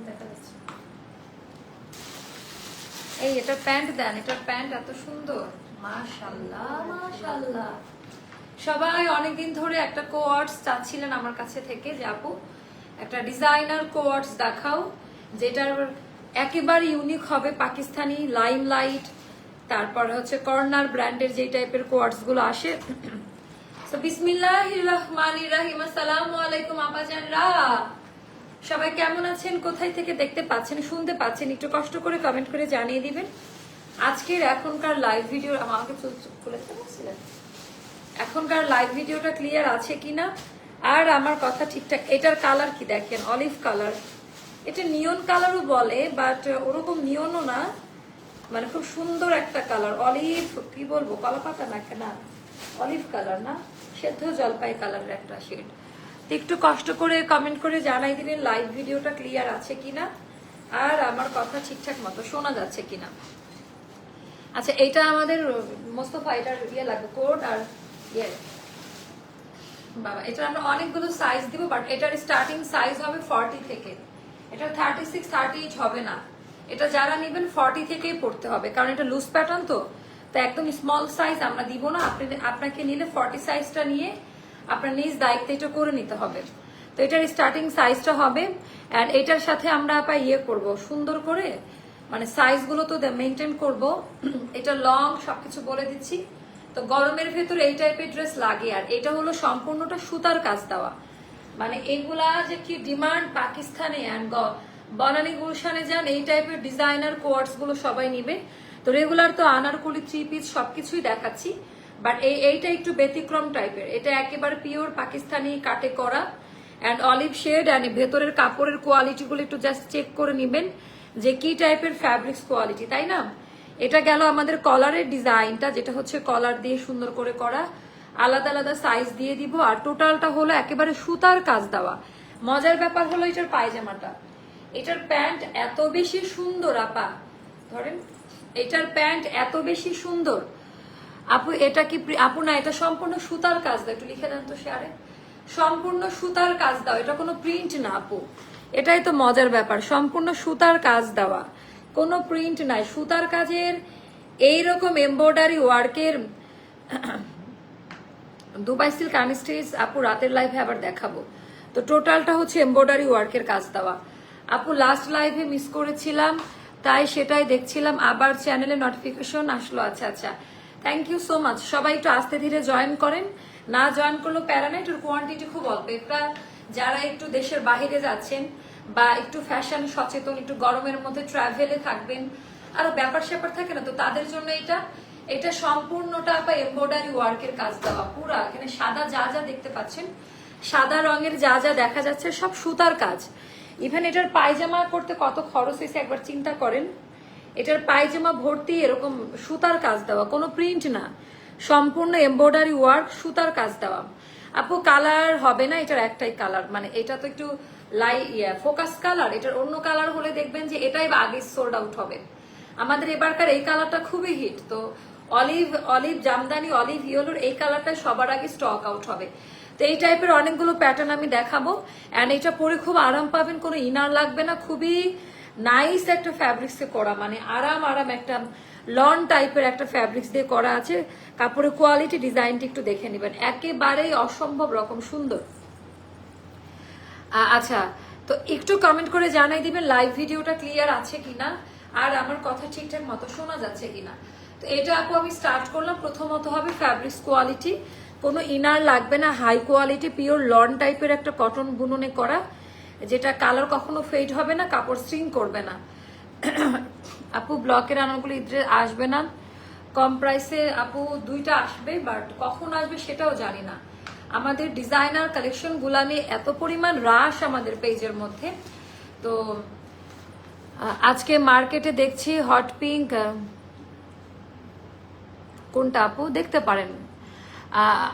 দেখা যাচ্ছে। এই এটার প্যান্ট দেন, এটার প্যান্ট এত সুন্দর, মাশাআল্লাহ মাশাআল্লাহ। সবাই অনেকদিন ধরে একটা কোয়ার্টস চাচ্ছিলেন আমার কাছে থেকে যে আপু একটা ডিজাইনার কোয়ার্টস দেখাও যেটার একেবারে ইউনিক হবে, পাকিস্তানি লাইম লাইট, তারপর হচ্ছে কর্নার ব্র্যান্ডের যে টাইপের কোয়ার্টস গুলো আসে। তো বিসমিল্লাহির রহমানির রহিম। আসসালামু আলাইকুম আপাজানরা, সবাই কেমন আছেন, কোথায় থেকে দেখতে পাচ্ছেন শুনতে পাচ্ছেন একটু কষ্ট করে কমেন্ট করে জানিয়ে দিবেন। আজকের এখনকার লাইভ ভিডিও আমাকে খুলে দিতে পারছিলেন, এখনকার লাইভ ভিডিওটা ক্লিয়ার আছে কিনা আর আমার কথা ঠিকঠাক। এটার কালার কি দেখেন, অলিভ কালার, এটা নিয়ন কালারও বলে বাট ওরকম নিয়নও না, মানে খুব সুন্দর একটা কালার, অলিভ কি বলবো কলা পাতা না কেনা, অলিভ কালার না, সেদ্ধ জলপাই কালারের একটা শেড। একটু কষ্ট করে কমেন্ট করে জানাই দিবেন লাইভ ভিডিওটা ক্লিয়ার আছে কিনা আর আমার কথা ঠিকঠাক মতো শোনা যাচ্ছে কিনা। আচ্ছা এটা আমাদের মোস্তফা, এটার ইয়ে লাগবে কোড আর ইয়ে বাবা, এটা আমরা অনেকগুলো সাইজ দিব বাট এটার স্টার্টিং সাইজ হবে 40 থেকে, এটা 36 38 হবে না, এটা যারা নেবেন 40 থেকেই পড়তে হবে কারণ এটা লুজ প্যাটার্ন তো একদম স্মল সাইজ আমরা দিব না। আপনাকে নিলে 40 সাইজটা নিয়ে আপনার নিজ দায়িত্ব এটা করে নিতে হবে। তো এটার স্টার্টিং সাইজটা হবে এন্ড এটার সাথে আমরা ইয়ে করব সুন্দর করে, মানে সাইজগুলো তো মেনটেন করব। এটা লং সবকিছু বলে দিচ্ছি। তো গরমের ভেতরে এই টাইপের ড্রেস লাগে আর এটা হলো সম্পূর্ণটা সুতার কাজ দেওয়া, মানে এগুলা যে কি ডিমান্ড পাকিস্তানে এন্ড বনানী গুলশানে যান এই টাইপের ডিজাইনার কোয়ার্টস গুলো সবাই নিবে। তো রেগুলার তো আনারকলি 3 পিস সবকিছুই দেখাচ্ছি বাট এইটা একটু ব্যতিক্রম টাইপের, এটা একেবারে পিওর পাকিস্তানি কাটে করা এন্ড অলিভ শেড এন্ড ভেতরের কাপড়ের কোয়ালিটি গুলো একটু জাস্ট চেক করে নিবেন যে কি টাইপের ফ্যাব্রিক্স কোয়ালিটি, তাই না। এটা গেল আমাদের কলারের ডিজাইনটা, যেটা হচ্ছে কলার দিয়ে সুন্দর করে করা, আলাদা আলাদা সাইজ দিয়ে দিব আর টোটালটা হলো একেবারে সুতার কাজ দেওয়া। মজার ব্যাপার হলো এটার পায়জামাটা, এটার প্যান্ট এত বেশি সুন্দর আপা, ধরেন এটার প্যান্ট এত বেশি সুন্দর আপু। এটা কি আপু না, এটা সম্পূর্ণ সুতার কাজ দাও, একটু লিখে দেন তো শেয়ারে, সম্পূর্ণ সুতার কাজ দাও, এটা কোনো প্রিন্ট না আপু, এটাই তো মজার ব্যাপার, সম্পূর্ণ সুতার কাজ দেওয়া, কোনো প্রিন্ট নাই, সুতার কাজের এইরকম এমব্রয়ডারি ওয়ার্কের দুবাই সিল্ক আনস্টিচ আপু রাতের লাইভে আবার দেখাবো। তো টোটালটা হচ্ছে এমব্রয়ডারি ওয়ার্কের কাজ দেওয়া আপু। লাস্ট লাইভে মিস করেছিলাম তাই সেটাই দেখছিলাম, আবার চ্যানেলে নোটিফিকেশন আসলো। আচ্ছা আচ্ছা, থ্যাংক ইউ সো মাচ। সবাই একটু আস্তে ধীরে জয়েন করেন, না জয়েন করলেও প্যারা নাই, এটার কোয়ান্টিটি খুব অল্প। এটা যারা একটু দেশের বাহিরে যাচ্ছেন বা একটু ফ্যাশন সচেতন, একটু গরমের মধ্যে ট্রাভেলে থাকবেন, আরো ব্যাপার স্যাপার থাকে না, তো তাদের জন্য এটা সম্পূর্ণটা বা এমব্রয়ডারি ওয়ার্কের কাজ দেওয়া পুরা। এখানে সাদা যা যা দেখতে পাচ্ছেন, সাদা রঙের যা যা দেখা যাচ্ছে সব সুতার কাজ। ইভেন এটার পায়জামা করতে কত খরচ হয়েছে একবার চিন্তা করেন, এটার পায়জামা ভর্তি এরকম সুতার কাজ দেওয়া, কোনো প্রিন্ট না, সম্পূর্ণ এমব্রয়ডারি ওয়ার্ক সুতার কাজ দেওয়া। আপু কালার হবে না, এটার একটাই কালার, মানে এটা তো একটু ফোকাস কালার, এটার অন্য কালার হলে দেখবেন যে এটাই আগে সোল্ড আউট হবে। আমাদের এবারকার এই কালারটা খুবই হিট, তো অলিভ জামদানি অলিভ ইয়েলোর এই কালারটা সবার আগে স্টক আউট হবে। তো এই টাইপের অনেকগুলো প্যাটার্ন আমি দেখাবো এন্ড এটা পরে খুব আরাম পাবেন, কোনো ইনার লাগবে না, খুবই নাইস একটা ফ্যাব্রিক্সে করা, মানে আরাম একটা লন টাইপের একটা ফ্যাব্রিক্স দিয়ে করা আছে। কাপড়ের কোয়ালিটি ডিজাইনটা একটু দেখে নেবেন, একেবারেই অসম্ভব রকম সুন্দর। আচ্ছা, তো একটু কমেন্ট করে জানাই দিবেন লাইভ ভিডিওটা ক্লিয়ার আছে কিনা আর আমার কথা ঠিকঠাক মতো শোনা যাচ্ছে কিনা। তো এটা আপু আমি স্টার্ট করলাম। প্রথমত হবে ফ্যাব্রিক্স কোয়ালিটি, কোনো ইনার লাগবে না, হাই কোয়ালিটি পিওর লন টাইপের একটা কটন বুননে করা, যেটা কালার কখনো ফেড হবে না, কাপড় স্ট্রিং করবে না। আপু ব্লকের আনারগুলো ঈদে আসবে না, কম প্রাইসে আপু দুইটা আসবে বাট কখন আসবে সেটাও জানি না। আমাদের ডিজাইনার কালেকশন গুলা নিয়ে এত পরিমাণ রাশ আমাদের পেজের মধ্যে। তো আজকে মার্কেটে দেখছি হট পিঙ্ক, কোনটা আপু দেখতে পারেন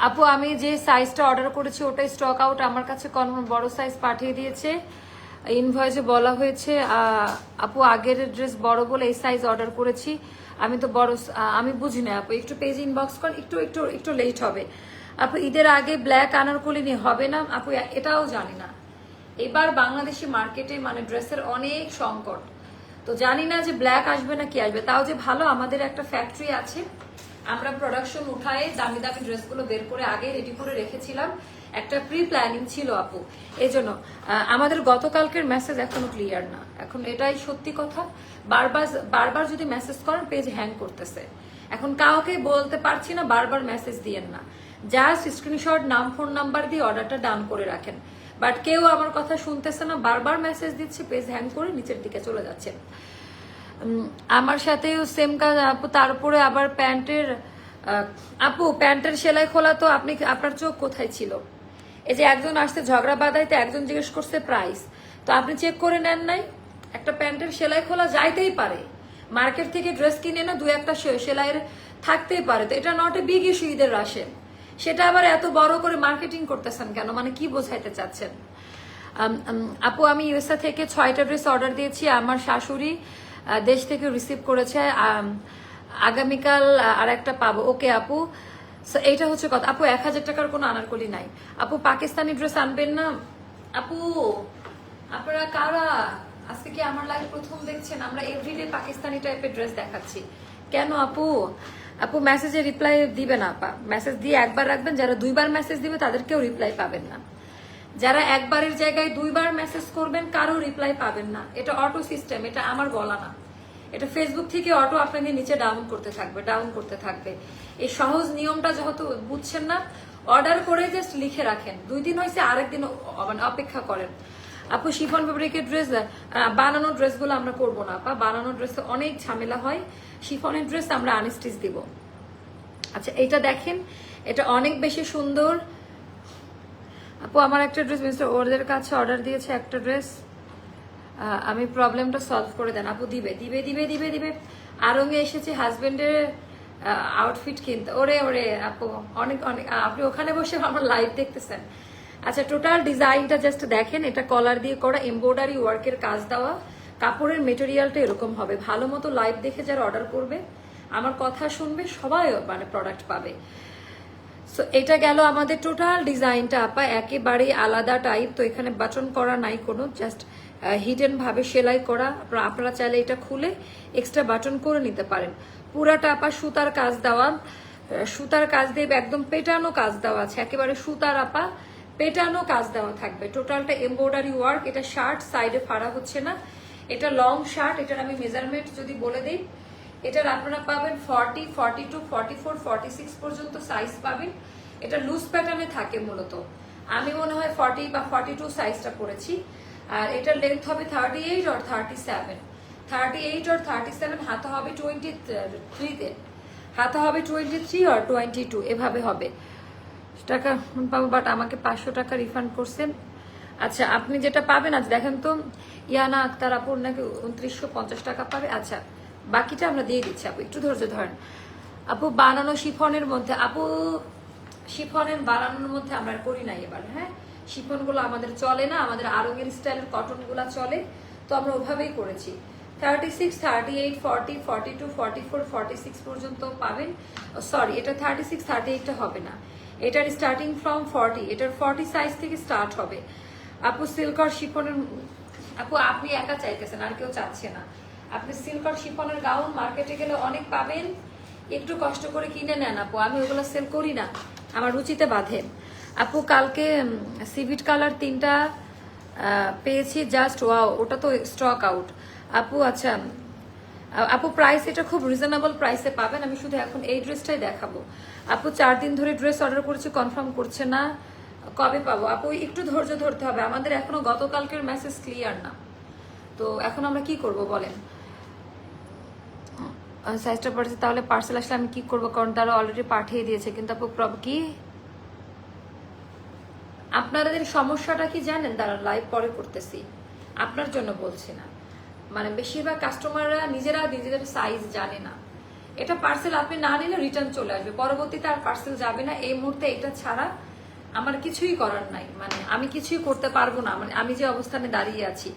আপু, আমি যে সাইজটা অর্ডার করেছি ওটাই স্টক আউট, আমার কাছে বড় সাইজ পাঠিয়ে দিয়েছে, ইনভয়েসে বলা হয়েছে আপু আগের ড্রেস বড় বলে এই সাইজ অর্ডার করেছি, আমি তো বড়, আমি বুঝি না আপু, একটু পেজ ইনবক্স করেন, একটু লেট হবে আপু। ঈদের আগে ব্ল্যাক আনারকলি নিয়ে হবে না আপু, এটাও জানি না, এবার বাংলাদেশি মার্কেটে মানে ড্রেসের অনেক সংকট। তো জানি না যে ব্ল্যাক আসবে না কি আসবে, তাও যে ভালো আমাদের একটা ফ্যাক্টরি আছে, আমরা প্রোডাকশন উঠায় দামি দামি ড্রেসগুলো বের করে আগে রেডি করে রেখেছিলাম, একটা প্রি প্ল্যানিং ছিল আপু। এই জন্য আমাদের গতকালকের মেসেজ এখনো ক্লিয়ার না, এখন এটাই সত্যি কথা। বারবার বারবার যদি মেসেজ করেন পেজ হ্যাং করতেছে, এখন কাউকে বলতে পারছি না বারবার মেসেজ দিয়েন না, জাস্ট স্ক্রিনশট নাম ফোন নাম্বার দিয়ে অর্ডারটা ডান করে রাখেন। বাট কেউ আমার কথা শুনতেছে না, বারবার মেসেজ দিচ্ছে, পেজ হ্যাং করে নিচের দিকে চলে যাচ্ছে। আমার সাথেও সেম কাজ আপু। তারপরে আবার প্যান্টের আপু প্যান্টের সেলাই খোলা, তো আপনি আপনার চোখ কোথায় ছিল? এই যে একজন আসছে ঝগড়া বাঁধাইতে, একজন জিজ্ঞেস করছে প্রাইস, তো আপনি চেক করে নেন নাই? একটা প্যান্টের সেলাই খোলা যাইতেই পারে, মার্কেট থেকে ড্রেস কিনে না দু একটা সেলাইয়ের থাকতেই পারে, তো এটা নট এ বিগ ইস্যু ঈদের রাশে। সেটা আবার এত বড় করে মার্কেটিং করতেছেন কেন, মানে কি বোঝাইতে চাচ্ছেন? আপু আমি ইউএসএ থেকে 6টা ড্রেস অর্ডার দিয়েছি, আমার শাশুড়ি দেশ থেকে রিসিভ করেছে, আগামীকাল আর একটা পাবো। ওকে আপু, এইটা হচ্ছে কথা। আপু 1000 টাকার কোনো আনারকলি নাই আপু, পাকিস্তানি ড্রেস আনবেন না আপু? আপনারা কারা আজকে কি আমার লাইভ প্রথম দেখছেন? আমরা এভরিডে পাকিস্তানি টাইপের ড্রেস দেখাচ্ছি কেন আপু? আপু মেসেজে রিপ্লাই দিবে না আপা, মেসেজ দিয়ে একবার রাখবেন, যারা 2বার মেসেজ দিবে তাদেরকেও রিপ্লাই পাবেন না। যারা একবারের জায়গায় 2বার মেসেজ করবেন কারো রিপ্লাই পাবেন না। এটা অটো সিস্টেম, এটা আমার বলা না, এটা ফেসবুক থেকে অটো আপনাদের নিচে ডাউন করতে থাকবে। এই সহজ নিয়মটা যেহেতু বুঝছেন না, অর্ডার করে জাস্ট লিখে রাখেন, 2 দিন হয়েছে আরেকদিন মানে অপেক্ষা করেন। আপু শিফন ফেব্রিকের ড্রেস, বানানো ড্রেসগুলো আমরা করবো না আপা, বানানো ড্রেসে অনেক ঝামেলা হয়, শিফনের ড্রেস আমরা আনস্টিচ দিব। আচ্ছা এটা দেখেন, এটা অনেক বেশি সুন্দর আপু। আমার একটা ড্রেস মিস্টার ওদের কাছে অর্ডার দিয়েছে একটা ড্রেস, আমি প্রবলেমটা সলভ করে দেন আপু। দিবে দিবে দিবে দিবে দিবে আরঙে এসেছে হাজবেন্ডের আউটফিট কিনতে। ওরে ওরে আপু অনেক অনেক, আপনি ওখানে বসে আমার লাইভ দেখতেছেন। আচ্ছা টোটাল ডিজাইনটা জাস্ট দেখেন, এটা কলার দিয়ে করা এমব্রয়ডারি ওয়ার্কের কাজ দেওয়া, কাপড়ের মেটেরিয়ালটা এরকম হবে। ভালো মতো লাইভ দেখে যারা অর্ডার করবে, আমার কথা শুনবে, সবাই মানে প্রোডাক্ট পাবে। সো এটা গেল আমাদের টোটাল ডিজাইনটা আপা, একেবারেই আলাদা টাইপ। তো এখানে বাটন করা নাই কোনো, জাস্ট হিডেন ভাবে সেলাই করা। আপনারা চাইলে এটা খুলে এক্সট্রা বাটন করে নিতে পারেন। পুরাটা আপা সুতার কাজ দেওয়া, সুতার কাজ দিয়ে একদম পেটানো কাজ দেওয়া আছে, একেবারে সুতার আপা পেটানো কাজ দেওয়া থাকবে। টোটালটা এমব্রয়ডারি ওয়ার্ক। এটা শার্ট, সাইডে ফাড়া হচ্ছে না, এটা লং শার্ট। এটার আমি মেজারমেন্ট যদি বলে দিই, এটার আপনারা পাবেন 40, 42, 44, 46 পর্যন্ত সাইজ পাবেন। এটা লুজ প্যাটার্নে থাকে মূলত, আমি মনে হয় 40 বা 42 সাইজটা পরেছি। আর এটার লেন্থ হবে 38 or 37, 38 or 37, হাতা হবে 23-তে, হাতা হবে 23 or 22, এভাবে হবে। টাকা পাবো, বাট আমাকে 500 টাকা রিফান্ড করছেন। আচ্ছা আপনি যেটা পাবেন, আজ দেখেন তো ইয়ানা আক্তার আপুর নাকি 2950 টাকা পাবে। আচ্ছা বাকিটা আমরা দিয়ে দিচ্ছি আপু, একটু ধৈর্য ধরেন আপু। বানানো শিফনের মধ্যে আপু, শিফনের বানানোর মধ্যে আমরা করি নাই এবার। হ্যাঁ শিফন গুলো আমাদের চলে না, আমাদের আরঙের স্টাইলের কটন গুলা চলে, তো আমরা ওভাবেই করেছি। 36, 38, 40, 42, 44, 46 পর্যন্ত পাবেন। সরি এটা 36, 38টা হবে না, এটার স্টার্টিং ফ্রম 40, এটার 40 সাইজ থেকে স্টার্ট হবে আপু। সিল্কর শিফনের আপু আপনি একা চাইতেছেন, আর কেউ চাচ্ছে না। আপনি সিল্কর শিফনের গাউন মার্কেটে গেলে অনেক পাবেন, একটু কষ্ট করে কিনে নেন আপু, আমি ওগুলো সেল করি না, আমার রুচিতে বাঁধে আপু। কালকে সিভিট কালার 3টা পেয়েছি, জাস্ট ওয়াও, ওটা তো স্টক আউট আপু। আচ্ছা আপু প্রাইস এটা খুব রিজনেবল প্রাইসে পাবেন, আমি শুধু এখন এই ড্রেসটাই দেখাবো আপু। 4 দিন ধরে ড্রেস অর্ডার করেছি, কনফার্ম করছে না, কবে পাবো আপু? একটু ধৈর্য ধরতে হবে, আমাদের এখনো গতকালকের মেসেজ ক্লিয়ার না, তো এখন আমরা কি করব বলেন? সাইজটা পড়েছে, তাহলে পার্সেল আসলে আমি কি করবো? কারণ তারা অলরেডি পাঠিয়ে দিয়েছে, কিন্তু আপু কি আপনাদের সমস্যাটা কি জানেন? তারা লাইভ পরে করতেছি, আপনার জন্য বলছি না, মানে বেশিরভাগ কাস্টমাররা নিজেরা নিজেদের সাইজ জানে না। এটা পার্সেল আপনি না নিলে রিটার্ন চলে আসবে, পরবর্তীতে আর পার্সেল যাবে না। এই মুহূর্তে এটা ছাড়া আমার কিছুই করার নাই, মানে আমি কিছুই করতে পারবো না, মানে আমি যে অবস্থানে দাঁড়িয়ে আছি।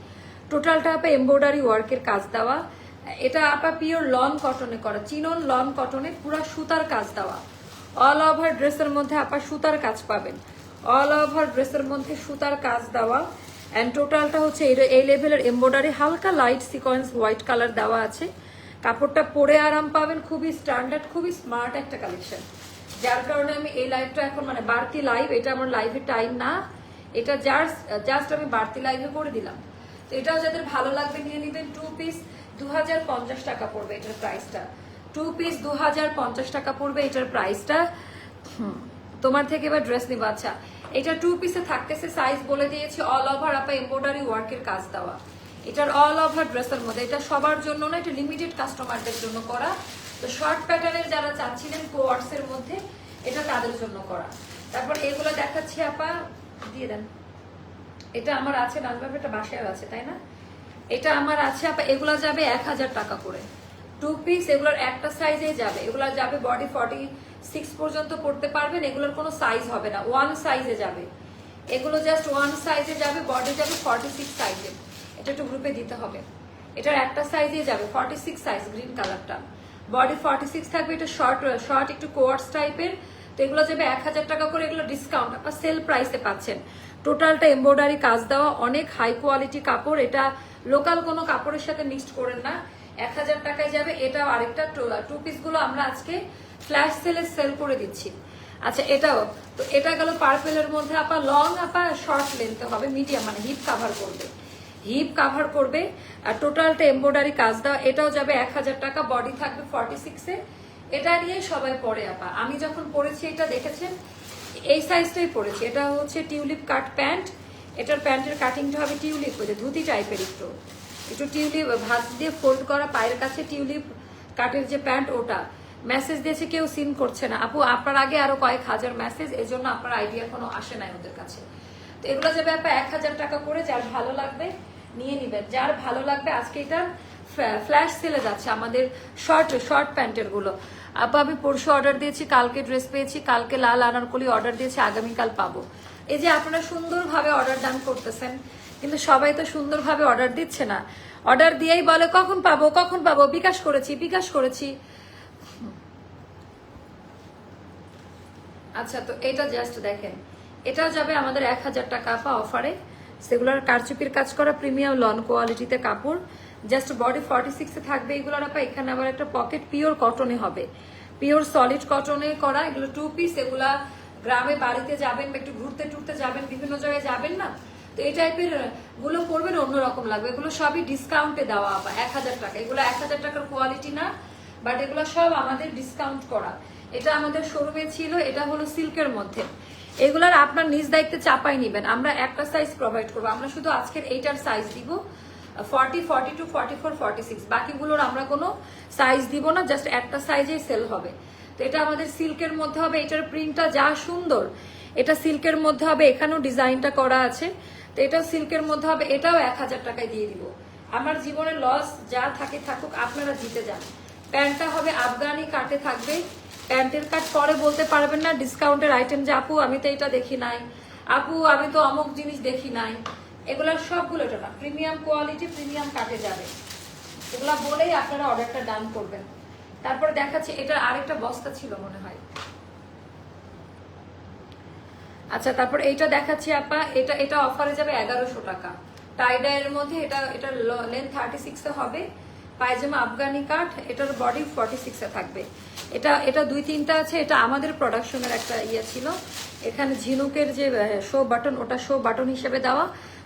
টোটালটা আপা এমব্রয়ডারি ওয়ার্কের কাজ দেওয়া, এটা আপা পিওর লন কটনে করা, চিনন লন কটনে পুরা সুতার কাজ দেওয়া। অল ওভার ড্রেসের মধ্যে আপা সুতার কাজ পাবেন, অল ওভার ড্রেসের মধ্যে সুতার কাজ দেওয়া। অ্যান্ড টোটালটা হচ্ছে এই লেভেলের এমব্রয়ডারি, হালকা লাইট সিকোয়েন্স হোয়াইট কালার দেওয়া আছে। কাপড়টা পরে আরাম পাবেন, খুবই স্ট্যান্ডার্ড, খুবই স্মার্ট একটা কালেকশন। যার কারণে আমি এই লাইভটা এখন মানে বাড়তি লাইভ, এটা আমার লাইভের টাইম না, এটা জাস্ট আমি বাড়তি লাইভে করে দিলাম। তো এটাও যাদের ভালো লাগবে নিয়ে নেবেন। 2 পিস 2050 টাকা পড়বে এটার প্রাইসটা। 2 পিস 2050 টাকা পড়বে এটার প্রাইসটা। তোমার থেকে এবার ড্রেস নিবা। আচ্ছা, এটা 2 পিসে থাকতেছে, সাইজ বলে দিয়েছি, অল ওভার আপা এমব্রয়ডারি ওয়ার্কের কাজ দেওয়া। এটার অল ওভার ড্রেসের মধ্যে, এটা সবার জন্য না, এটা লিমিটেড কাস্টমারদের জন্য করা। তো শর্ট প্যাটার্নের যারা চাচ্ছিলেন কোয়ার্টসের মধ্যে, এটা তাদের জন্য করা। তারপর এগুলো দেখাচ্ছি আপা, দিয়ে দেন। এটা আমার আছে নাজবাব, এটা বাসায় আছে তাই না? এটা আমার আছে আপা, এগুলা যাবে 1000 টাকা করে 2 পিস। এগুলোর একটা সাইজে যাবে, এগুলা যাবে বডি 46 পর্যন্ত পড়তে পারবেন, এগুলোর কোনো সাইজ হবে না, 1 সাইজে যাবে। এগুলো জাস্ট 1 সাইজে যাবে, বডি যাবে 46 সাইজে। এটা একটু গ্রুপে দিতে হবে। এটার একটা সাইজে যাবে 46 সাইজ, গ্রিন কালারটা, বডি 46 থাকবে। এটা শর্ট একটু কোয়ার্টস টাইপের। তো এগুলো যাবে 1000 টাকা করে, এগুলো ডিসকাউন্ট আপনার সেল প্রাইসে পাচ্ছেন। টোটালটা এমব্রয়ডারি কাজ দেওয়া, অনেক হাই কোয়ালিটি কাপড়, এটা লোকাল কোনো কাপড়ের সাথে মিক্সড করেন না। 1000 টাকায় যাবে। এটাও আরেকটা 2 পিস গুলো আমরা আজকে ফ্ল্যাশ সেলে সেল করে দিচ্ছি। আচ্ছা, এটাও তো, এটা গেল পার্পেলের মধ্যে আপা, লং আপা শর্ট লেন্থে হবে, মিডিয়াম মানে হিপ কাভার করবে, হিপ কাভার করবে। আর টোটালটা এমব্রয়ডারি কাজ দেওয়া, এটাও যাবে 1000 টাকা, বডি থাকবে 46-এ। এটা নিয়ে সবাই পরে আপা, আমি যখন পরেছি এটা দেখেছেন, এই সাইজটাই পরেছি। এটা হচ্ছে টিউলিপ কাট প্যান্ট, এটার প্যান্টের কাটিংটা হবে টিউলিপ, ধুতি টাইপের, একটু টিউলিপ ভাঁজ দিয়ে ফোল্ড করা, পায়ের কাছে টিউলিপ কাটের যে প্যান্ট, ওটা মেসেজ দিয়েছে, কেউ সিন করছে না আপু, আপনার আগে আরো কয়েক হাজার মেসেজ, এই জন্য আপনার আইডিয়া এখনো আসে নাই ওদের কাছে। তো এগুলো যাবে আপা 1000 টাকা করে, যার ভালো লাগবে নিয়ে নিবেন, যার ভালো লাগবে। আজকে এটা ফ্ল্যাশ সেলে যাচ্ছে আমাদের শর্ট প্যান্টের গুলো। আপা আমি পরশু অর্ডার দিয়েছি, কালকে ড্রেস পেয়েছি, কালকে লাল আনারকলি অর্ডার দিয়েছি, আগামীকাল পাবো। এই যে আপনারা সুন্দরভাবে অর্ডার ডান করতেছেন, কিন্তু সবাই তো সুন্দরভাবে অর্ডার দিচ্ছে না। অর্ডার দিয়েই বলে কখন পাবো কখন পাবো, বিকাশ করেছি। আচ্ছা, তো এটা জাস্ট দেখেন, এটাও যাবে আমাদের 1000 টাকা আপা অফারে। সেগুলোর কারচুপির কাজ করা, প্রিমিয়াম লন কোয়ালিটিতে কাপড়, জাস্ট বডি 46-এ থাকবে এগুলোর আপা। এখানে আবার একটা পকেট পিওর কটনে হবে, পিওর সলিড কটনে করা। এগুলো 2 পিস, এগুলা গ্রামে বাড়িতে যাবেন, একটু ঘুরতে টুরতে যাবেন, বিভিন্ন জায়গায় যাবেন না, তো এই টাইপের গুলো পরবেন, অন্যরকম লাগবে। এগুলো সবই ডিসকাউন্টে দেওয়া আপা, 1000 টাকা। এগুলো 1000 টাকার কোয়ালিটি না, বাট এগুলো সব আমাদের ডিসকাউন্ট করা। এটা আমাদের শোরুমে ছিল, এটা হলো সিল্কের মধ্যে। এগুলার আপনার নিজ দায়িত্বে চাপাই নিবেন, আমরা একটা সাইজ প্রোভাইড করবো। আমরা শুধু আজকের এইটার সাইজ দিব 40, 42, 44, 46, বাকিগুলোর আমরা কোনো সাইজ দিব না, জাস্ট একটা সাইজেই সেল হবে। তো এটা আমাদের সিল্কের মধ্যে হবে, এটার প্রিন্টটা যা সুন্দর, এটা সিল্কের মধ্যে হবে, এখানেও ডিজাইনটা করা আছে। তো এটাও সিল্কের মধ্যে হবে, এটাও 1000 টাকায় দিয়ে দিব। আমার জীবনে লস যা থাকে থাকুক, আপনারা জিতে যান। প্যান্টটা হবে আফগানি কাটে থাকবে, প্যান্টের কাট পরে বলতে পারবেন না ডিসকাউন্টের আইটেম যে আপু আমি তো এটা দেখি নাই, আপু আমি তো অমুক জিনিস দেখি নাই। এগুলার সবগুলো এটা না, প্রিমিয়াম কোয়ালিটি, প্রিমিয়াম কাটে যাবে, এগুলা বলেই আপনারা অর্ডারটা ডান করবেন। তারপর দেখাচ্ছি, এটার আরেকটা বস্তা ছিল মনে হয়। আচ্ছা, তারপর এইটা দেখাচ্ছি আপা, এটা অফারে যাবে 1100 টাকা, টাইডাইয়ের মধ্যে। এটা লেন্থ 36-এ হবে, পায়জামা আফগানি কাট, এটার বডি 46-এ থাকবে। এটা 2-3টা আছে, এটা আমাদের প্রোডাকশনের একটা ইয়ে ছিল। এখানে ঝিনুকের যে শো বাটন, ওটা শো বাটন হিসেবে দেওয়া,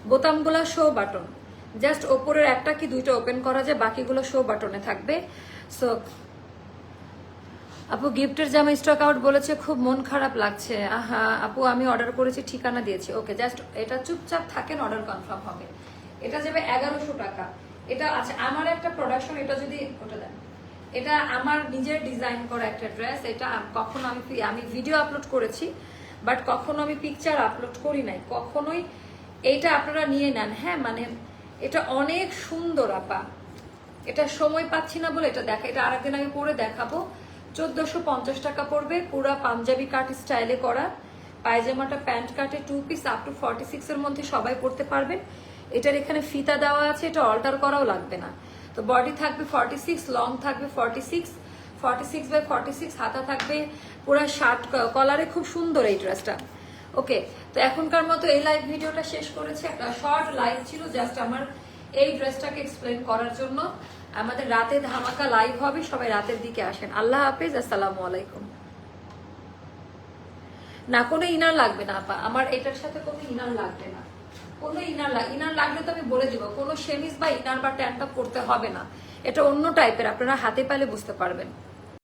বোতামগুলো শো বাটন, জাস্ট ওপরের একটা কি 2টা ওপেন করা যায়, বাকিগুলো শো বাটনে থাকবে। সো আপু গিফটের জামা স্টক আউট বলেছে, খুব মন খারাপ লাগছে। আহা আপু, আমি অর্ডার করেছি, ঠিকানা দিয়েছি। ওকে, জাস্ট এটা চুপচাপ থাকেন, অর্ডার কনফার্ম হবে। এটা যাবে 1100 টাকা। এটা আচ্ছা, আমার একটা প্রোডাকশন, এটা যদি ওটা দেন, এটা আমার নিজের ডিজাইন করা একটা ড্রেস। এটা কখনো আমি ভিডিও আপলোড করেছি, বাট কখনো আমি পিকচার আপলোড করি নাই কখনোই। এইটা আপনারা নিয়ে নেন, হ্যাঁ, মানে এটা অনেক সুন্দর আপা। এটা সময় পাচ্ছি না বলে এটা এটা আরেকদিন আমি পরে দেখাবো। 1450 টাকা পড়বে, পুরা পাঞ্জাবি কাট স্টাইলে করা। পায়জামাটা প্যান্ট কাটে, 2 পিস, আপ টু 46-এর মধ্যে সবাই পরতে পারবেন। এটার এখানে ফিতা দেওয়া আছে, এটা অল্টার করাও লাগবে না। তো বডি থাকবে 46, লং থাকবে 46 বাই 46, হাতা থাকবে পুরা শার্ট কলারে, খুব সুন্দর এই ড্রেসটা। ওকে, তো এখনকার মতো এই লাইভ ভিডিওটা শেষ করেছি। একটা শর্ট লাইভ ছিল জাস্ট আমার এই ড্রেসটাকে এক্সপ্লেন করার জন্য। আমাদের রাতে ধামাকা লাইভ হবে, সবাই রাতের দিকে আসেন। আল্লাহ হাফেজ, আসসালামু আলাইকুম। না, কোনো ইনার লাগবে না আপা, আমার এটার সাথে কোনো ইনার লাগবে না। কোনো ইনার লাগলে তো আমি বলে দিব, কোনো সেমিজ বা ইনার বা ট্যান টপ করতে হবে না। এটা অন্য টাইপের, আপনারা হাতে পাইলে বুঝতে পারবেন।